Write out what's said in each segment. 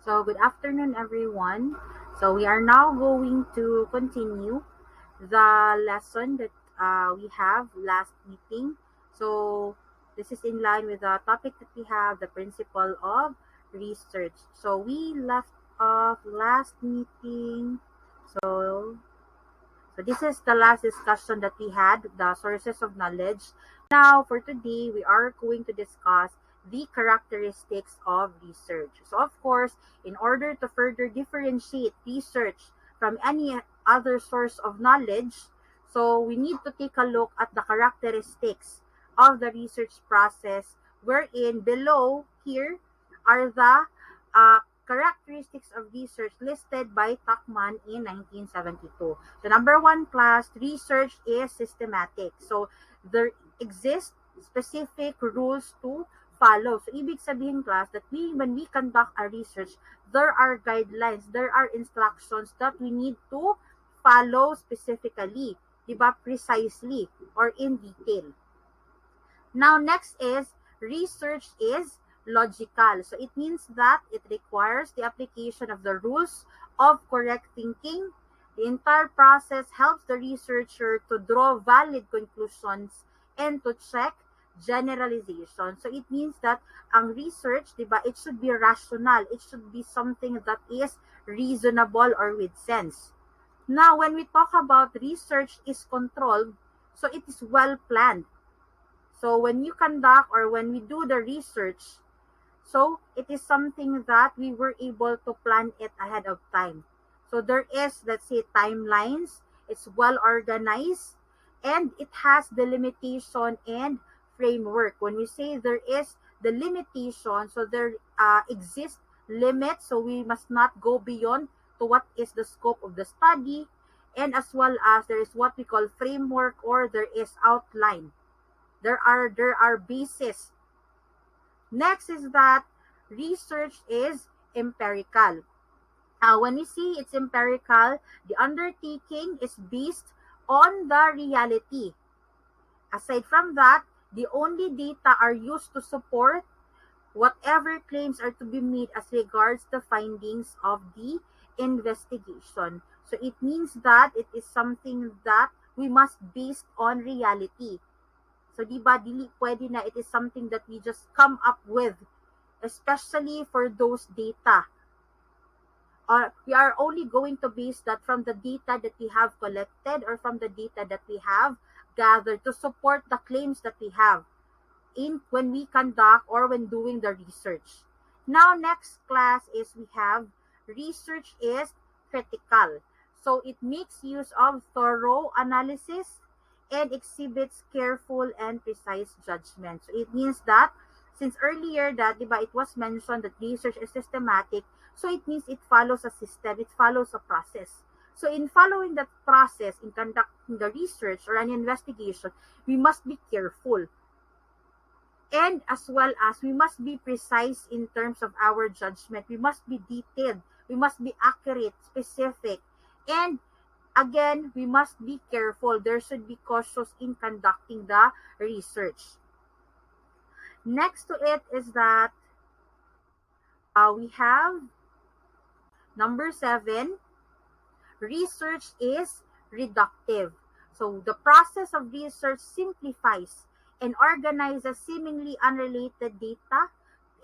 So, good afternoon, everyone. So, we are now going to continue the lesson that we have last meeting. So, this is in line with the topic that we have, the principle of research. So, we left off last meeting. So, so this is the last discussion that we had, the sources of knowledge. Now, for today, we are going to discuss the characteristics of research. So, of course, in order to further differentiate research from any other source of knowledge, so we need to take a look at the characteristics of the research process, wherein below here are the characteristics of research listed by Tuckman in 1972. So number one class, research is systematic. So there exist specific rules to follow. So ibig sabihin class that when we conduct a research, there are guidelines, there are instructions that we need to follow specifically, diba? Precisely or in detail. Now, next is research is logical. So it means that it requires the application of the rules of correct thinking. The entire process helps the researcher to draw valid conclusions and to check generalization. So it means that ang research, diba, it should be rational. It should be something that is reasonable or with sense. Now, when we talk about research is controlled, so it is well planned. So when you conduct or when we do the research, so it is something that we were able to plan it ahead of time. So there is, let's say, timelines, it's well organized, and it has the limitation and framework. When we say there is the limitation, so there exists limits, so we must not go beyond to what is the scope of the study, and as well as there is what we call framework or there is outline. There are bases. Next is that research is empirical. When we see it's empirical, the undertaking is based on the reality. Aside from that, the only data are used to support whatever claims are to be made as regards the findings of the investigation. So it means that it is something that we must base on reality. So, di ba, dili pwede na it is something that we just come up with, especially for those data. We are only going to base that from the data that we have collected or from the data that we have gathered to support the claims that we have when we conduct or when doing the research. Now, next class is we have research is critical. So, it makes use of thorough analysis and exhibits careful and precise judgment. So it means that since earlier that diba, it was mentioned that research is systematic, so it means it follows a system, it follows a process. So in following that process, in conducting the research or an investigation, we must be careful. And as well as we must be precise in terms of our judgment. We must be detailed. We must be accurate, specific. And again, we must be careful. There should be cautious in conducting the research. Next to it is that we have number 7, research is reductive. So the process of research simplifies and organizes seemingly unrelated data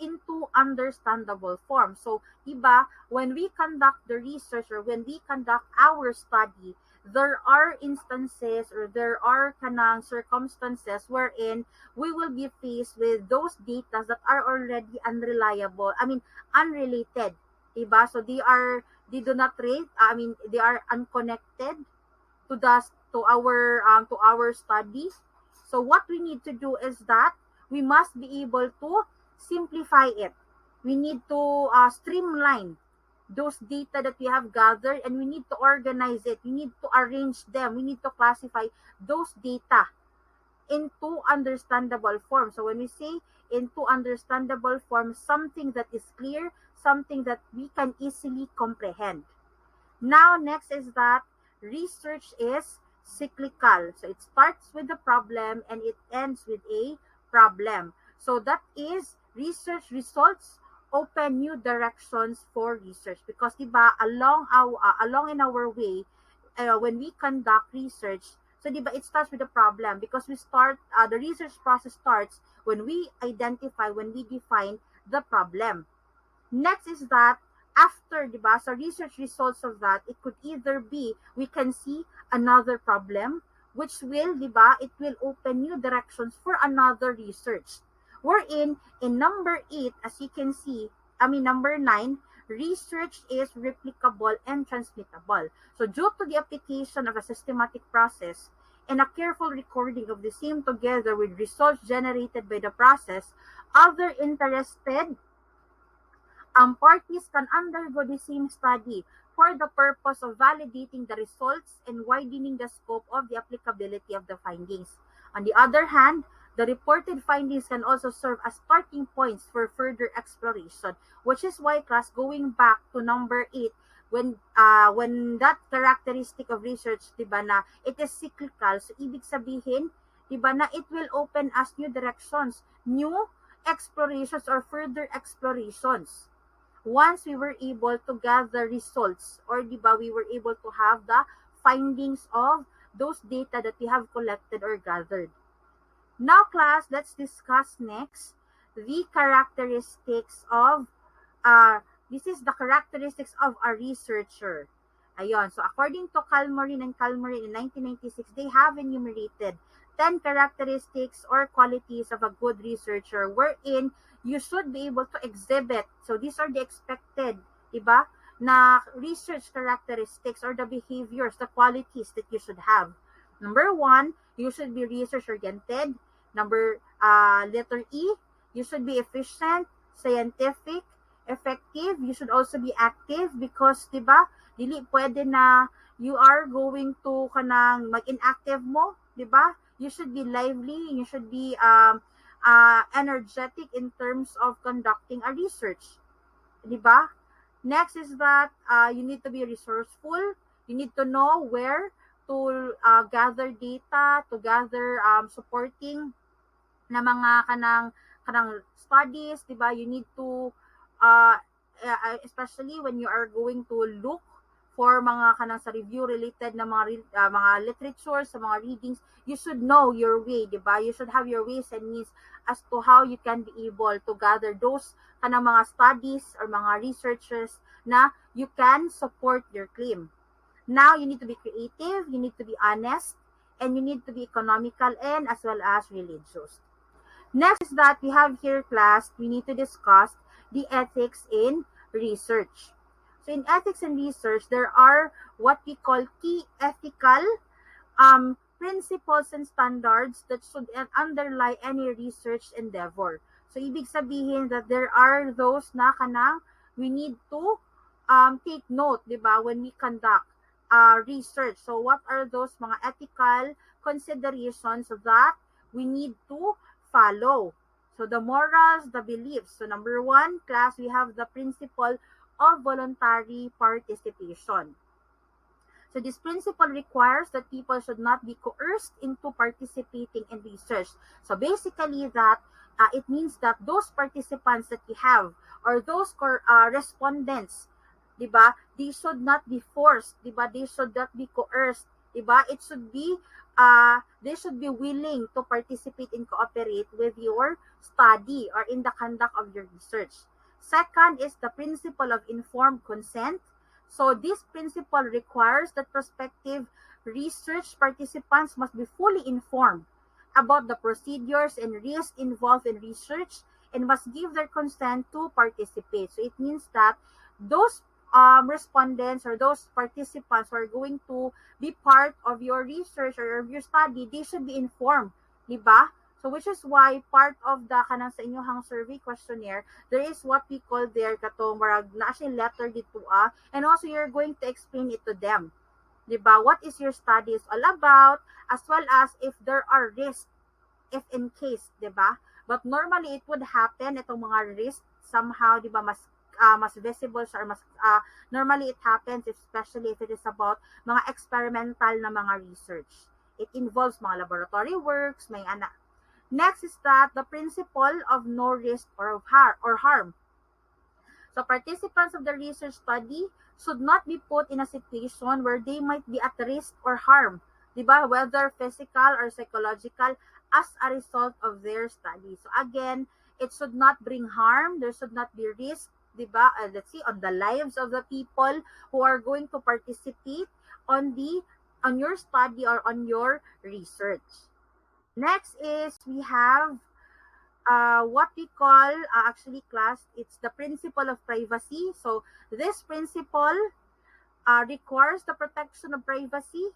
into understandable form. So, diba, when we conduct the research or when we conduct our study, there are instances or there are kanang circumstances wherein we will be faced with those data that are already unreliable. I mean, unrelated. Diba? So they do not rate. I mean, they are unconnected to our study. So what we need to do is that we must be able to simplify it. We need to streamline those data that we have gathered and we need to organize it. We need to arrange them. We need to classify those data into understandable form. So when we say into understandable form, something that is clear, something that we can easily comprehend. Now, next is that research is cyclical. So it starts with the problem and it ends with a problem. So that is research results open new directions for research because diba along in our way when we conduct research, so diba it starts with the problem because we start the research process starts when we identify, when we define the problem. Next is that after, di ba, so research results of that, it could either be we can see another problem, which will, di ba, it will open new directions for another research. Wherein, in number 8, as you can see, number 9, research is replicable and transmittable. So due to the application of a systematic process and a careful recording of the same together with results generated by the process, other interested parties can undergo the same study for the purpose of validating the results and widening the scope of the applicability of the findings. On the other hand, the reported findings can also serve as starting points for further exploration, which is why, class, going back to number 8, when that characteristic of research, diba na, it is cyclical, so ibig sabihin, diba na, it will open us new directions, new explorations or further explorations once we were able to gather results or diba we were able to have the findings of those data that we have collected or gathered. Now, class, let's discuss next the characteristics of this is the characteristics of a researcher. Ayon. So according to Calmorin and Calmorin in 1996, they have enumerated 10 characteristics or qualities of a good researcher wherein you should be able to exhibit. So these are the expected, diba, na research characteristics or the behaviors, the qualities that you should have. Number 1, you should be research-oriented. Letter E, you should be efficient, scientific, effective. You should also be active because, diba, dili pwede na you are going to kanang mag-inactive mo, diba? You should be lively, you should be energetic in terms of conducting a research, diba? Next is that you need to be resourceful. You need to know where to gather data, to gather supporting na mga kanang studies, diba? You need to especially when you are going to look for mga kanang sa review related na mga literature, sa mga readings, you should know your way, diba? You should have your ways and means as to how you can be able to gather those kanang mga studies or mga researchers na you can support your claim. Now, you need to be creative, you need to be honest, and you need to be economical and as well as religious. Next is that we have here, class, we need to discuss the ethics in research. So in ethics and research, there are what we call key ethical principles and standards that should underlie any research endeavor. So ibig sabihin that there are those na kanang we need to take note, di ba, when we conduct research. So what are those mga ethical considerations that we need to follow? So the morals, the beliefs. So number 1, class, we have the principle of voluntary participation. So this principle requires that people should not be coerced into participating in research. So basically that it means that those participants that we have or those respondents, diba, they should not be forced, diba, they should not be coerced, diba, it should be they should be willing to participate and cooperate with your study or in the conduct of your research. Second is the principle of informed consent. So this principle requires that prospective research participants must be fully informed about the procedures and risks involved in research and must give their consent to participate. So it means that those respondents or those participants who are going to be part of your research or of your study, they should be informed, diba? So which is why part of the kanang sa inyong survey questionnaire, there is what we call there katong marag na siya letter dito and also you're going to explain it to them. Diba? What is your study is all about, as well as if there are risks, if in case, diba? But normally it would happen itong mga risks somehow, diba, mas visible or mas normally it happens especially if it is about mga experimental na mga research. It involves mga laboratory works, may Next is that the principle of no risk or harm. So participants of the research study should not be put in a situation where they might be at risk or harm, diba? Whether physical or psychological as a result of their study. So again, it should not bring harm. There should not be risk, diba? Let's see, on the lives of the people who are going to participate on your study or on your research. Next is we have what we call actually class, it's the principle of privacy. So this principle requires the protection of privacy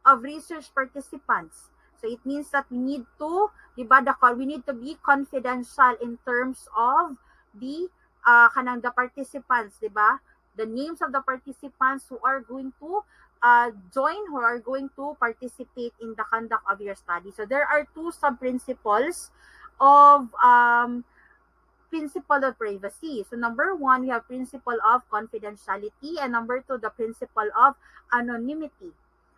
of research participants. So it means that we need to, diba, we need to be confidential in terms of the the participants, diba? The names of the participants who are going to join, who are going to participate in the conduct of your study. So there are two sub-principles of principle of privacy. So number one, we have principle of confidentiality, and number two, the principle of anonymity.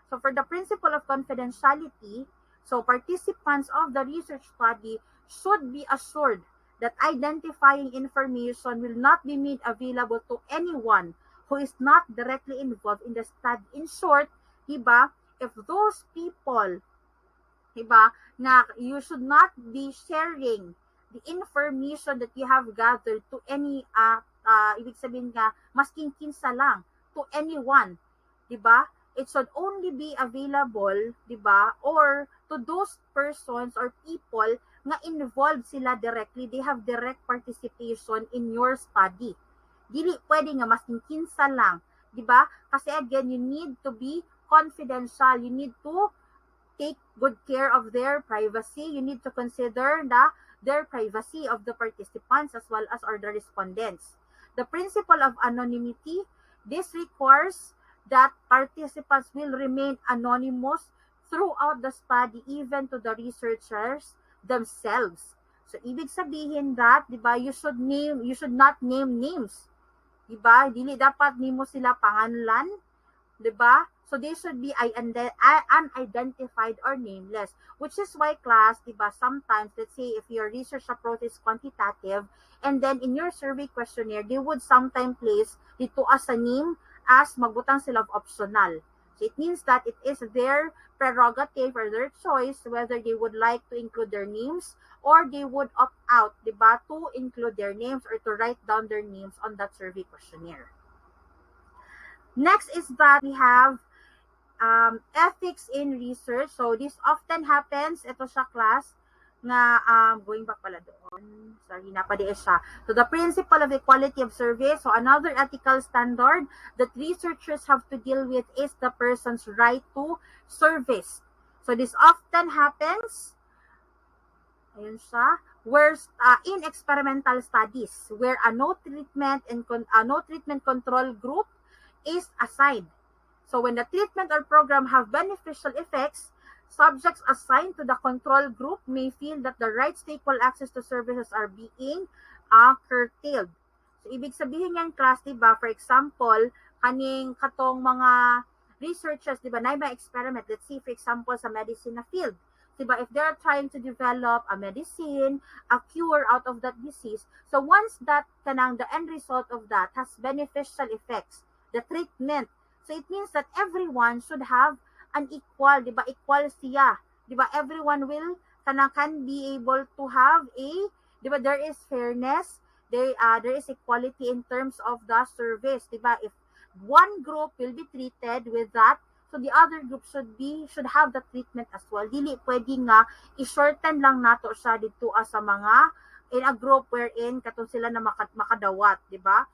So for the principle of confidentiality, so participants of the research study should be assured that identifying information will not be made available to anyone who is not directly involved in the study. In short, diba, if those people, diba, na you should not be sharing the information that you have gathered to any ibig sabihin nga masking kinsa lang to anyone, 'di ba? It should only be available, 'di ba? Or to those persons or people nga involved sila directly, they have direct participation in your study. Dili pwede nga masking kinsa lang, 'di ba? Kasi again, you need to be confidential. You need to take good care of their privacy. You need to consider their privacy of the participants as well as the respondents. The principle of anonymity, this requires that participants will remain anonymous throughout the study, even to the researchers themselves. So ibig sabihin that, 'di ba, you should not name names. 'Di ba? Dili dapat nimo sila panganlan, 'di ba? So they should be unidentified or nameless, which is why class, 'di ba, sometimes let's say if your research approach is quantitative and then in your survey questionnaire they would sometimes place dito as a name as magbutang sila of optional. So it means that it is their prerogative or their choice whether they would like to include their names or they would opt out, 'di ba, to include their names or to write down their names on that survey questionnaire. Next is that we have ethics in research. So this often happens, ito siya class, nga going back pala doon. Sorry, napadiin siya. So the principle of equality of service. So another ethical standard that researchers have to deal with is the person's right to service. So this often happens, ayun siya, where in experimental studies where a no treatment control group is assigned. So when the treatment or program have beneficial effects, subjects assigned to the control group may feel that the rights to equal access to services are being curtailed. So ibig sabihin yan class, diba, for example, kaning katong mga researchers, diba, na iba experiment, let's see for example sa medicine na field, diba, if they're trying to develop a medicine, a cure out of that disease, so once that kanang the end result of that has beneficial effects, the treatment, so it means that everyone should have an equal, di ba? Equal siya. Di ba? Everyone will can be able to have a, di ba, there is fairness, there is equality in terms of the service, di ba? If one group will be treated with that, so the other group should have the treatment as well. Dili pwede nga i-shorten lang nato siya dito sa mga in a group wherein katong sila na makadawat, di ba?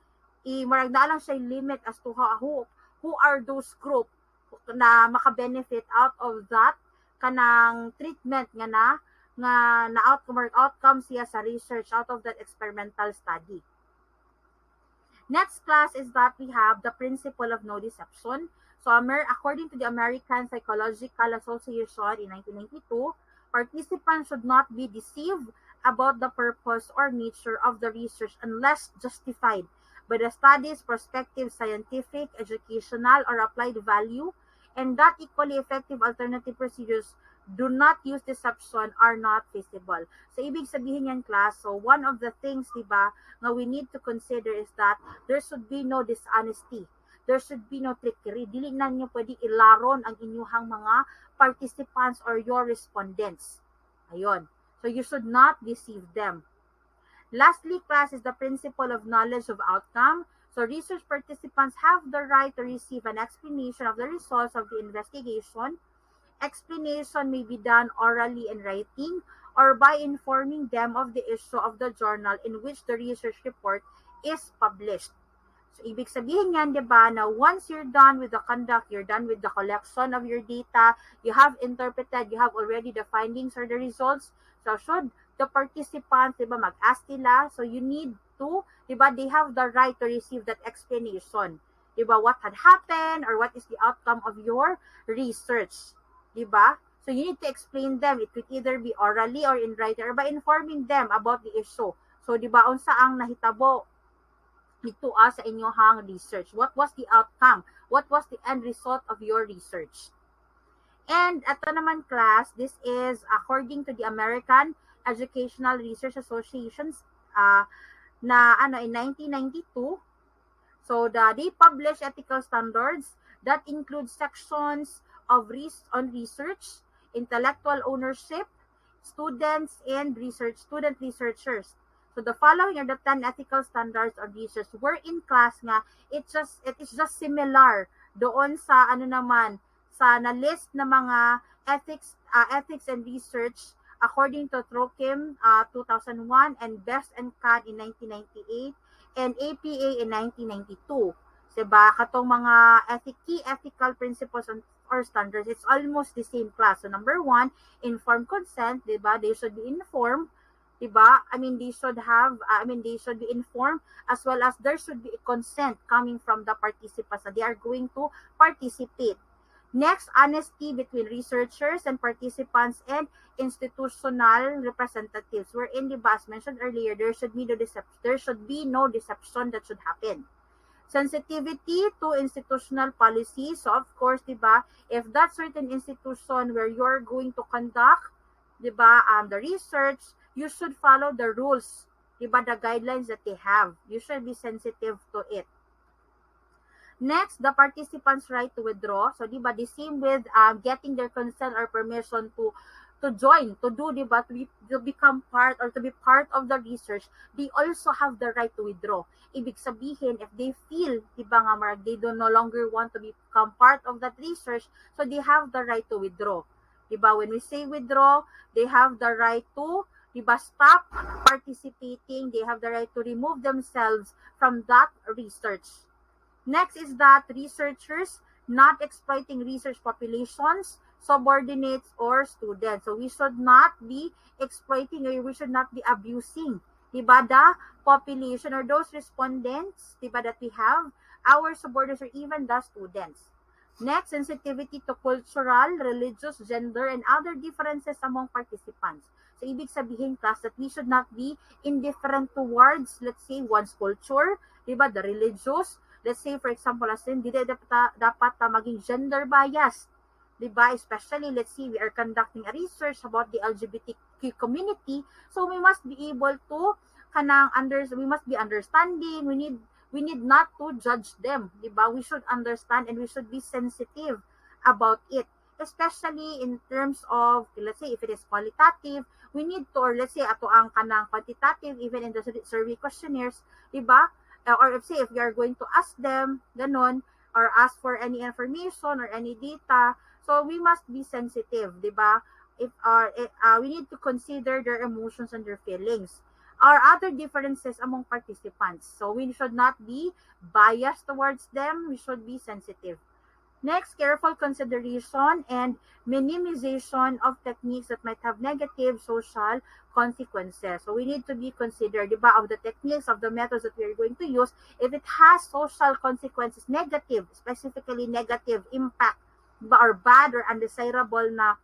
Marag na lang siya limit as to who are those group na maka-benefit out of that kanang treatment nga na outcome siya sa research out of that experimental study. Next class is that we have the principle of no deception. So according to the American Psychological Association in 1992, participants should not be deceived about the purpose or nature of the research unless justified by the study's prospective scientific, educational, or applied value, and that equally effective alternative procedures do not use deception are not feasible. So, ibig sabihin yan, class, so one of the things, diba, na we need to consider is that there should be no dishonesty. There should be no trickery. Dili na niyo pwede ilaron ang inyuhang mga participants or your respondents. Ayun. So, you should not deceive them. Lastly, class, is the principle of knowledge of outcome. So research participants have the right to receive an explanation of the results of the investigation. Explanation may be done orally in writing or by informing them of the issue of the journal in which the research report is published. So, ibig sabihin yan, di ba, na once you're done with the conduct, you're done with the collection of your data, you have interpreted, you have already the findings or the results. So, should the participants, di ba, mag-ask nila, so you need to, di ba, they have the right to receive that explanation. Di ba, what had happened or what is the outcome of your research. Di ba? So, you need to explain them. It could either be orally or in writing or by informing them about the issue. So, di ba, unsa ang nahitabo dito sa inyong research? What was the outcome? What was the end result of your research? And ito naman, class, this is according to the American Educational Research Association in 1992. So they publish ethical standards that include sections of on research, intellectual ownership, students, and student researchers. So the following are the 10 ethical standards of research. We're in class nga, it is just similar doon sa sa na-list na mga ethics and research according to Trokim 2001 and Best and Kahn in 1998 and APA in 1992. Diba? Katong mga key ethical principles or standards, it's almost the same class. So number 1, informed consent, diba? They should be informed, diba? They should be informed, as well as there should be a consent coming from the participants that they are going to participate. Next, honesty between researchers and participants and institutional representatives. Wherein, diba, as mentioned earlier, there should be no deception that should happen. Sensitivity to institutional policies. So, of course, diba, if that certain institution where you're going to conduct, diba, the research, you should follow the rules, diba, the guidelines that they have. You should be sensitive to it. Next, the participants' right to withdraw. So, diba, the same with getting their consent or permission to join, to do, diba, to become part or to be part of the research, they also have the right to withdraw. Ibig sabihin, if they feel, diba nga, they no longer want to become part of that research, so they have the right to withdraw. Diba, when we say withdraw, they have the right to, diba, stop participating. They have the right to remove themselves from that research. Next is that researchers not exploiting research populations, subordinates, or students. So we should not be exploiting or we should not be abusing, diba, the population or those respondents, diba, that we have, our subordinates or even the students. Next, sensitivity to cultural, religious, gender, and other differences among participants. So, ibig sabihin, class, that we should not be indifferent towards, let's say, one's culture, diba, the religious. Let's say, for example, as in, hindi dapat maging gender bias, diba? Especially, let's say, we are conducting a research about the LGBTQ community, so we must be able to, we must be understanding, we need not to judge them, diba? We should understand and we should be sensitive about it, especially in terms of, let's say, if it is qualitative, we need to, or let's say, ato ang quantitative, even in the survey questionnaires, diba? Or if we are going to ask them, ganon, or ask for any information or any data, so we must be sensitive, diba? We need to consider their emotions and their feelings. Or other differences among participants. So we should not be biased towards them. We should be sensitive. Next, careful consideration and minimization of techniques that might have negative social consequences. So we need to be considered, diba, of the techniques, of the methods that we are going to use. If it has social consequences, negative, specifically negative impact, diba, or bad or undesirable na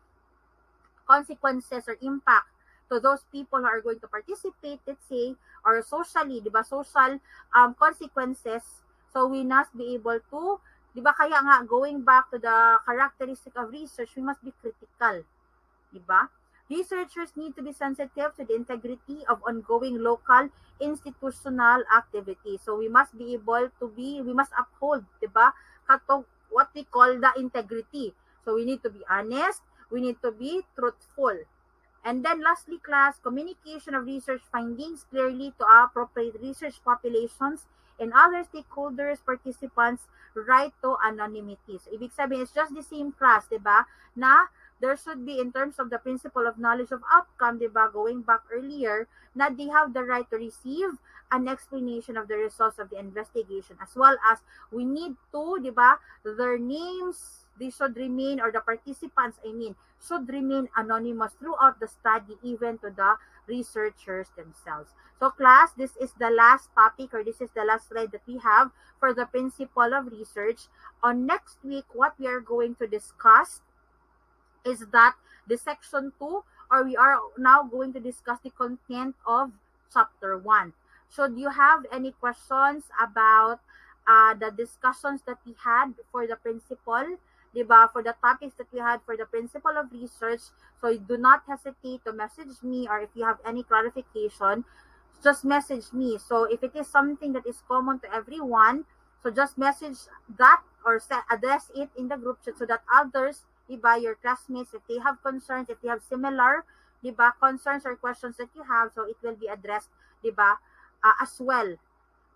consequences or impact to those people who are going to participate, let's say, or socially, diba, social consequences, so we must be able to, diba, kaya nga, going back to the characteristic of research, we must be critical, diba? Researchers need to be sensitive to the integrity of ongoing local institutional activity. So we must be able to we must uphold, diba? Katong what we call the integrity. So we need to be honest, we need to be truthful. And then lastly, class, communication of research findings clearly to appropriate research populations and other stakeholders, participants, right to anonymity. So, ibig sabihin, it's just the same class, di ba? Na there should be, in terms of the principle of knowledge of outcome, di ba, going back earlier, na they have the right to receive an explanation of the results of the investigation, as well as we need to, di ba, their names, they should remain, or the participants, I mean, should remain anonymous throughout the study, even to the researchers themselves. So class, this is the last topic, or this is the last slide that we have for the principle of research. On next week, what we are going to discuss is that the section 2, or we are now going to discuss the content of chapter 1. Should you have any questions about the discussions that we had for the principle, diba, for the topics that we had for the principle of research, so do not hesitate to message me, or if you have any clarification, just message me. So if it is something that is common to everyone, so just message that, or address it in the group chat, so that others, diba, your classmates, if they have concerns, if they have similar, diba, concerns or questions that you have, so it will be addressed, diba, as well.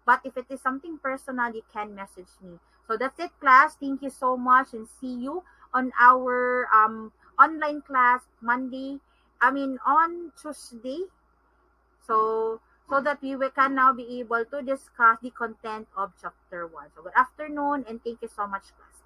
But if it is something personal, you can message me. So that's it, class. Thank you so much, and see you on our online class on Tuesday. So that can now be able to discuss the content of chapter 1. So good afternoon, and thank you so much, class.